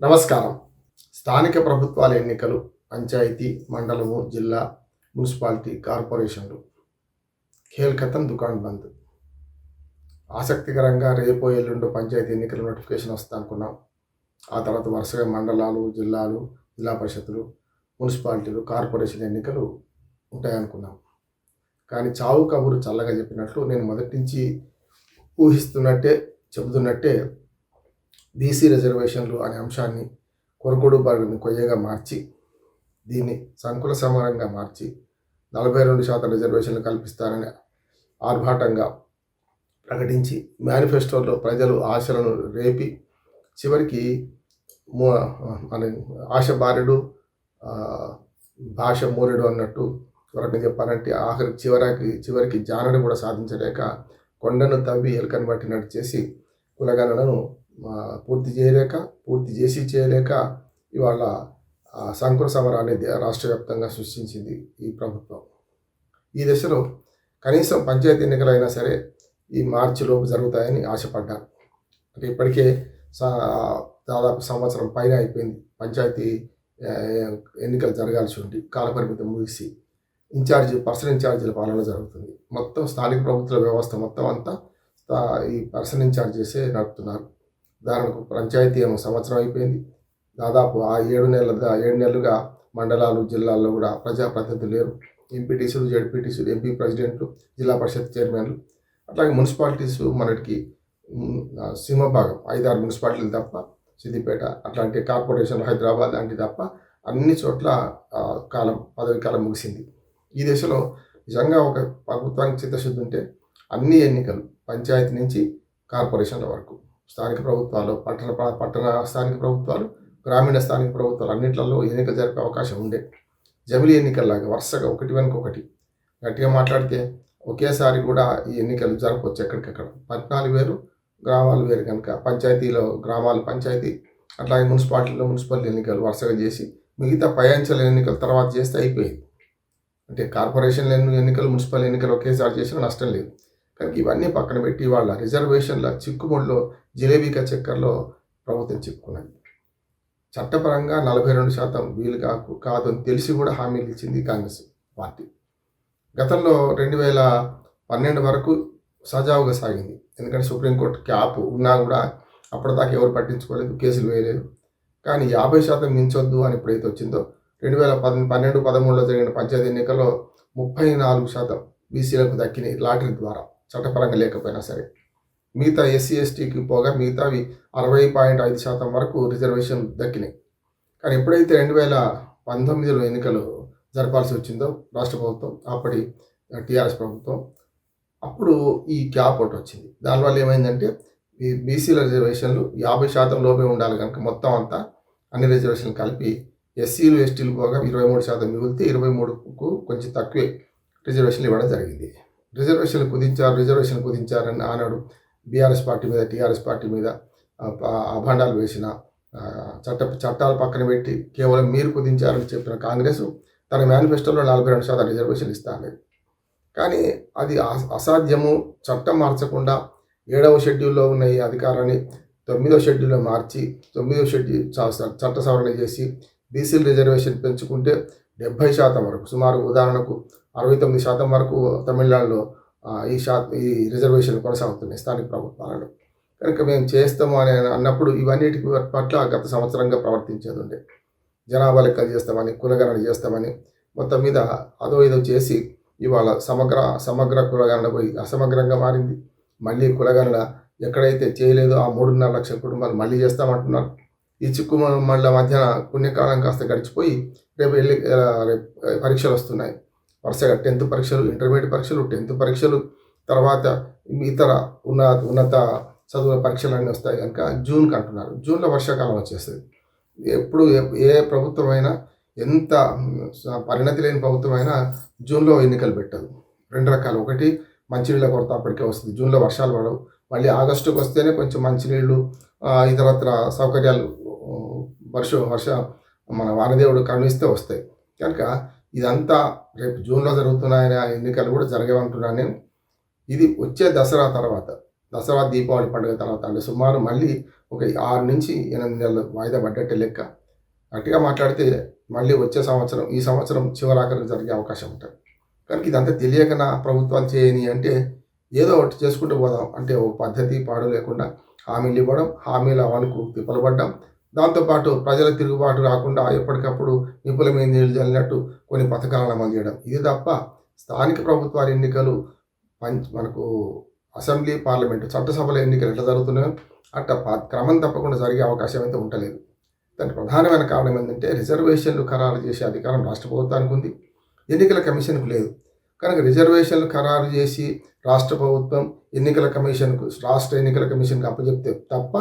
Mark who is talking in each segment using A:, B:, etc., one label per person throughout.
A: నమస్కారం. స్థానిక ప్రభుత్వాల ఎన్నికలు, పంచాయతీ, మండలము, జిల్లా, మున్సిపాలిటీ, కార్పొరేషన్లు ఖేల్కతం దుకాణ్ బంద్. ఆసక్తికరంగా రేపో ఎల్లుండో పంచాయతీ ఎన్నికల నోటిఫికేషన్ వస్తా అనుకున్నాం. ఆ తర్వాత వరుసగా మండలాలు, జిల్లాలు, జిల్లా పరిషత్తులు, మున్సిపాలిటీలు, కార్పొరేషన్ ఎన్నికలు ఉంటాయనుకున్నాం. కానీ చావు కబురు చల్లగా చెప్పినట్లు నేను మొదటి నుంచి చెబుతున్నట్టే బీసీ రిజర్వేషన్లు అనే అంశాన్ని కొరకుడు బడుని కొయ్యగా మార్చి, దీన్ని సంకుల సమరంగా మార్చి 42% రిజర్వేషన్లు కల్పిస్తారని ఆర్భాటంగా ప్రకటించి మేనిఫెస్టోలో ప్రజలు ఆశలను రేపి చివరికి ఆశ బారెడు భాష మూరెడు అన్నట్టు వరకు చెప్పాలంటే చివరికి జానని కూడా సాధించలేక కొండను తవ్వి ఎలుకను పట్టినట్టు చేసి కులగణనను పూర్తి చేయలేక ఇవాళ సంకుల సమరాన్ని రాష్ట్ర వ్యాప్తంగా సృష్టించింది ఈ ప్రభుత్వం. ఈ దశలో కనీసం పంచాయతీ ఎన్నికలైనా సరే ఈ మార్చిలోపు జరుగుతాయని ఆశపడ్డారు. అంటే ఇప్పటికే దాదాపు సంవత్సరం పైన అయిపోయింది పంచాయతీ ఎన్నికలు జరగాల్సి ఉంది. కాలపరిమితం ముగిసి పర్సనల్ ఇన్ఛార్జీల పాలన జరుగుతుంది. మొత్తం స్థానిక ప్రభుత్వ వ్యవస్థ మొత్తం అంతా ఈ పర్సనల్ ఇన్ఛార్జ్ చేసే నడుపుతున్నారు. ఉదాహరణకు పంచాయతీ ఏమో సంవత్సరం అయిపోయింది. దాదాపు ఆ 7 నెలలుగా మండలాలు, జిల్లాల్లో కూడా ప్రజాప్రతినిధులు లేరు. ఎంపీటీసీలు, జెడ్పీటీసీలు, ఎంపీ ప్రెసిడెంట్లు, జిల్లా పరిషత్ చైర్మన్లు, అట్లాగే మున్సిపాలిటీస్ మనకి సింహభాగం 5-6 మున్సిపాలిటీలు తప్ప, సిద్దిపేట అట్లాంటి కార్పొరేషన్, హైదరాబాద్ లాంటి తప్ప అన్ని చోట్ల పదవి కాలం ముగిసింది. ఈ దశలో నిజంగా ఒక ప్రభుత్వానికి చిత్తశుద్ధి ఉంటే అన్ని ఎన్నికలు పంచాయతీ నుంచి కార్పొరేషన్ల వరకు, స్థానిక ప్రభుత్వాలు, పట్టణ స్థానిక ప్రభుత్వాలు, గ్రామీణ స్థానిక ప్రభుత్వాలు అన్నింటిలో ఎన్నికలు జరిపే అవకాశం ఉండే. జమిలీ ఎన్నికల్లాగా వరుసగా ఒకటి వెనుక ఒకటి గట్టిగా మాట్లాడితే ఒకేసారి కూడా ఈ ఎన్నికలు జరపవచ్చు. ఎక్కడికక్కడ పట్టణాలు వేరు, గ్రామాలు వేరు కనుక పంచాయతీలో గ్రామాలు పంచాయతీ, అట్లాగే మున్సిపాలిటీలో మున్సిపల్ ఎన్నికలు వరుసగా చేసి మిగతా పై అంచెల ఎన్నికలు తర్వాత చేస్తే అయిపోయింది. అంటే కార్పొరేషన్ ఎన్నికలు, మున్సిపల్ ఎన్నికలు ఒకేసారి చేసినా నష్టం లేదు. కనుక ఇవన్నీ పక్కన పెట్టి వాళ్ళ రిజర్వేషన్ల చిక్కుముడిలో జిలేబీకా చక్కర్లో ప్రభుత్వం చిక్కుకున్నది. చట్టపరంగా 42% వీలు కాదు అని తెలిసి కూడా హామీలు ఇచ్చింది కాంగ్రెస్ పార్టీ. గతంలో 2012 వరకు సజావుగా సాగింది. ఎందుకంటే సుప్రీంకోర్టు క్యాప్ ఉన్నా కూడా అప్పటిదాకా ఎవరు పట్టించుకోలేదు, కేసులు వేయలేదు. కానీ 50% మించొద్దు అని ఎప్పుడైతే వచ్చిందో 2012-13లో జరిగిన పంచాయతీ ఎన్నికల్లో 34% బీసీలకు దక్కినాయి లాటరీ ద్వారా, చట్టపరంగా లేకపోయినా సరే. మిగతా ఎస్సీ ఎస్టీకి పోగా మిగతావి 60.5% వరకు రిజర్వేషన్ దక్కినాయి. కానీ ఎప్పుడైతే 2019లో ఎన్నికలు జరపాల్సి వచ్చిందో రాష్ట్ర ప్రభుత్వం, అప్పటి టీఆర్ఎస్ ప్రభుత్వం, అప్పుడు ఈ క్యాప్ ఒకటి వచ్చింది. దానివల్ల ఏమైందంటే ఈ బీసీల రిజర్వేషన్లు 50% లోపే ఉండాలి కనుక మొత్తం అంతా అన్ని రిజర్వేషన్లు కలిపి ఎస్సీలు ఎస్టీలు పోగా 23% మిగిలితే 23కు కొంచెం తక్కువే రిజర్వేషన్లు ఇవ్వడం జరిగింది. రిజర్వేషన్లు కుదించారని ఆనాడు బీఆర్ఎస్ పార్టీ మీద, టీఆర్ఎస్ పార్టీ మీద అభాండాలు వేసిన, చట్టాలు పక్కన పెట్టి కేవలం మీరు కుదించారని చెప్పిన కాంగ్రెస్ తన మేనిఫెస్టోలో 42% రిజర్వేషన్ ఇస్తాను. కానీ అది అసాధ్యము. చట్టం మార్చకుండా 7వ షెడ్యూల్లో ఉన్న ఈ అధికారాన్ని 9వ షెడ్యూల్లో మార్చి 9వ షెడ్యూల్ చట్ట సవరణ చేసి బీసీల రిజర్వేషన్ పెంచుకుంటే 70% వరకు, సుమారు ఉదాహరణకు 69% వరకు తమిళనాడులో ఈ రిజర్వేషన్ కొనసాగుతున్నాయి స్థానిక ప్రభుత్వాలలో. కనుక మేము చేస్తాము అని అన్నప్పుడు ఇవన్నిటి పట్ల గత సంవత్సరంగా ప్రవర్తించేది ఉండే. జనాభా లెక్కలు చేస్తామని, కులగణన చేస్తామని మొత్తం మీద అదో ఇదో చేసి ఇవాళ సమగ్ర కులగణన పోయి అసమగ్రంగా మారింది. మళ్ళీ కులగణన ఎక్కడైతే చేయలేదో ఆ 3.5 లక్షల కుటుంబాలు మళ్ళీ చేస్తామంటున్నారు. ఈ చిక్కుమళ్ళ మధ్యన పుణ్యకాలం కాస్త గడిచిపోయి రేపు పరీక్షలు వస్తున్నాయి. వరుసగా 10th పరీక్షలు, ఇంటర్మీడియట్ పరీక్షలు, 10th పరీక్షలు, తర్వాత ఇతర ఉన్నత చదువుల పరీక్షలన్నీ వస్తాయి కనుక జూన్కి అంటున్నారు. జూన్లో వర్షాకాలం వచ్చేస్తుంది. ఎప్పుడు ఏ ప్రభుత్వమైనా, ఎంత పరిణతి లేని ప్రభుత్వమైనా జూన్లో ఎన్నికలు పెట్టదు. 2 రకాలు. ఒకటి, మంచినీళ్ళ కొరత అప్పటికే వస్తుంది, జూన్లో వర్షాలు పడవు. మళ్ళీ ఆగస్టుకు వస్తేనే కొంచెం మంచినీళ్ళు, ఇతరత్ర సౌకర్యాలు మన వానదేవుడు కరుణిస్తే వస్తాయి. కనుక ఇదంతా రేపు జూన్లో జరుగుతున్నాయని ఎన్నికలు కూడా జరగవంటున్నాను నేను. ఇది వచ్చే దసరా తర్వాత, దసరా దీపావళి పండుగ తర్వాత, అంటే సుమారు మళ్ళీ ఒక 6 నుంచి 8 నెలలు వాయిదా పడ్డట్టే లెక్క. గట్టిగా మాట్లాడితే మళ్ళీ వచ్చే సంవత్సరం, ఈ సంవత్సరం చివరాఖరికి జరిగే అవకాశం ఉంటుంది. కనుక ఇదంతా తెలియక నా ప్రభుత్వాలు చేయని అంటే ఏదో ఒకటి చేసుకుంటూ పోదాం అంటే ఒక పద్ధతి పాడు లేకుండా హామీలు ఇవ్వడం, హామీల అమలుకు తిప్పలు పడ్డం, దాంతోపాటు ప్రజల తిరుగుబాటు రాకుండా ఎప్పటికప్పుడు నిపుల మీద నీళ్ళు చల్లినట్టు కొన్ని పథకాలను అమలు చేయడం. ఇది తప్ప స్థానిక ప్రభుత్వాల ఎన్నికలు మనకు అసెంబ్లీ, పార్లమెంటు, చట్టసభల ఎన్నికలు ఎట్లా జరుగుతున్నాయో అట్లా క్రమం తప్పకుండా జరిగే అవకాశం అయితే ఉండలేదు. దానికి ప్రధానమైన కారణం ఏంటంటే రిజర్వేషన్లు ఖరారు చేసే అధికారం రాష్ట్ర ప్రభుత్వానికి ఉంది, ఎన్నికల కమిషన్కు లేదు. కనుక రిజర్వేషన్లు ఖరారు చేసి రాష్ట్ర ప్రభుత్వం ఎన్నికల కమిషన్కు, రాష్ట్ర ఎన్నికల కమిషన్కి అప్పచెప్తే తప్ప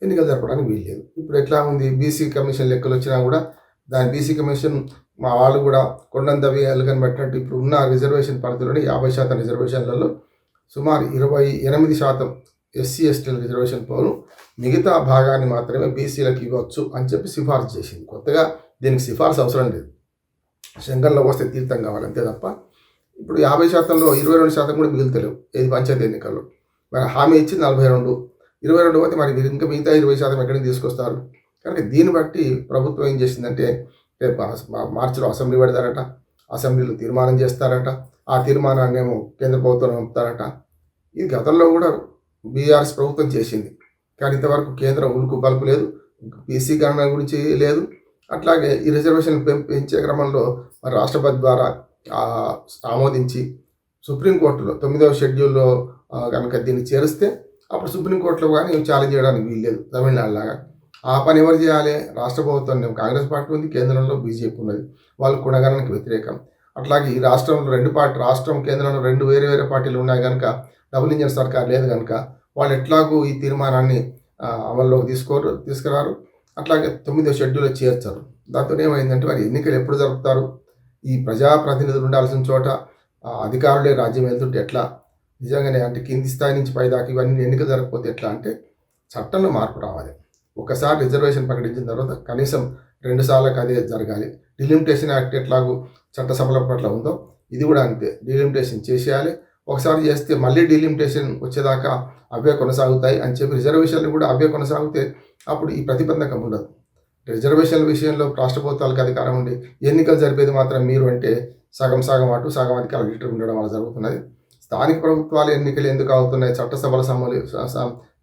A: ఎన్నికలు జరపడానికి వీల్లేదు. ఇప్పుడు ఎట్లా ఉంది, బీసీ కమిషన్ లెక్కలు వచ్చినా కూడా దాని బీసీ కమిషన్ మా వాళ్ళు కూడా కొండంతవి ఎలుగని పట్టినట్టు ఇప్పుడు ఉన్న రిజర్వేషన్ పరిధిలోనే 50% రిజర్వేషన్లలో సుమారు 28% ఎస్సీ ఎస్టీల రిజర్వేషన్ పోను, మిగతా భాగాన్ని మాత్రమే బీసీలకు ఇవ్వచ్చు అని చెప్పి సిఫార్సు చేసింది. కొత్తగా దీనికి సిఫార్సు అవసరం లేదు, శంకర్లో వస్తే తీర్థం కావాలి అంతే తప్ప. ఇప్పుడు 50%లో 22% కూడా మిగులుతలేవు ఏది పంచాయతీ ఎన్నికల్లో. మరి హామీ ఇచ్చింది 42, 22 పోతే మరి ఇంకా మిగతా 20% ఎక్కడికి తీసుకొస్తారు? కనుక దీన్ని బట్టి ప్రభుత్వం ఏం చేసిందంటే మార్చిలో అసెంబ్లీ పెడతారట, అసెంబ్లీలో తీర్మానం చేస్తారట, ఆ తీర్మానాన్ని ఏమో కేంద్ర ప్రభుత్వం పంపుతారట. ఇది గతంలో కూడా బీఆర్ఎస్ ప్రభుత్వం చేసింది, కానీ ఇంతవరకు కేంద్రం ఉలుకు పలుకు లేదు, బీసీ గణన గురించి లేదు. అట్లాగే ఈ రిజర్వేషన్ పెంచే క్రమంలో మరి రాష్ట్రపతి ద్వారా ఆమోదించి సుప్రీంకోర్టులో 9వ షెడ్యూల్లో కనుక దీన్ని చేరిస్తే అప్పుడు సుప్రీంకోర్టులో కానీ ఛాలెంజ్ చేయడానికి వీల్లేదు తమిళనాడులాగా. ఆ పని ఎవరు చేయాలి? రాష్ట్ర ప్రభుత్వం. కాంగ్రెస్ పార్టీ ఉంది, కేంద్రంలో బీజేపీ ఉన్నది, వాళ్ళు గుణగణనకు వ్యతిరేకం. అట్లాగే ఈ రాష్ట్రంలో రాష్ట్రం కేంద్రంలో 2 వేరే వేరే పార్టీలు ఉన్నాయి కనుక, డబుల్ ఇంజన్ సర్కార్ లేదు కనుక వాళ్ళు ఎట్లాగూ ఈ తీర్మానాన్ని అమల్లోకి తీసుకురారు. అట్లాగే 9వ షెడ్యూల్లో చేర్చారు. దాంతో ఏమైందంటే మరి ఎన్నికలు ఎప్పుడు జరుపుతారు? ఈ ప్రజాప్రతినిధులు ఉండాల్సిన చోట అధికారులే రాజ్యం వెళ్తుంటే ఎట్లా? నిజంగానే అంటే కింది స్థాయి నుంచి పైదాకా ఇవన్నీ ఎన్నికలు జరగకపోతే ఎట్లా అంటే చట్టంలో మార్పు రావాలి. ఒకసారి రిజర్వేషన్ ప్రకటించిన తర్వాత కనీసం 2 సార్లకు అదే జరగాలి. డిలిమిటేషన్ యాక్ట్ ఎట్లాగూ చట్టసభల పట్ల ఉందో ఇది కూడా అంతే, డిలిమిటేషన్ చేసేయాలి. ఒకసారి చేస్తే మళ్ళీ డిలిమిటేషన్ వచ్చేదాకా అవే కొనసాగుతాయి అని చెప్పి రిజర్వేషన్లు కూడా అవే కొనసాగితే అప్పుడు ఈ ప్రతిబంధకం ఉండదు. రిజర్వేషన్ల విషయంలో రాష్ట్ర ప్రభుత్వాలకు అధికారం ఉండి ఎన్నికలు జరిపేది మాత్రం మీరు అంటే సగం అటు సగం అధికారులు ఇటు ఉండడం వల్ల జరుగుతున్నది. స్థానిక ప్రభుత్వాల ఎన్నికలు ఎందుకు అవుతున్నాయి, చట్టసభల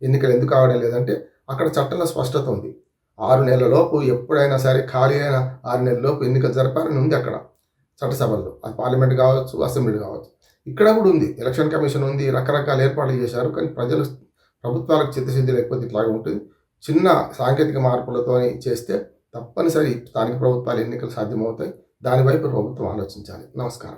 A: ఎన్నికలు ఎందుకు కావడం లేదంటే అక్కడ చట్టంలో స్పష్టత ఉంది. 6 నెలలలోపు ఎప్పుడైనా సరే ఖాళీ అయిన 6 నెలలలోపు ఎన్నికలు జరపాలని ఉంది అక్కడ చట్టసభల్లో. అది పార్లమెంట్ కావచ్చు, అసెంబ్లీ కావచ్చు. ఇక్కడ కూడా ఉంది, ఎలక్షన్ కమిషన్ ఉంది, రకరకాల ఏర్పాట్లు చేశారు. కానీ ప్రభుత్వాలకు చిత్తశుద్ధి లేకపోతే ఇట్లాగే ఉంటుంది. చిన్న సాంకేతిక మార్పులతో చేస్తే తప్పనిసరి స్థానిక ప్రభుత్వాల ఎన్నికలు సాధ్యమవుతాయి. దానివైపు ప్రభుత్వం ఆలోచించాలి. నమస్కారం.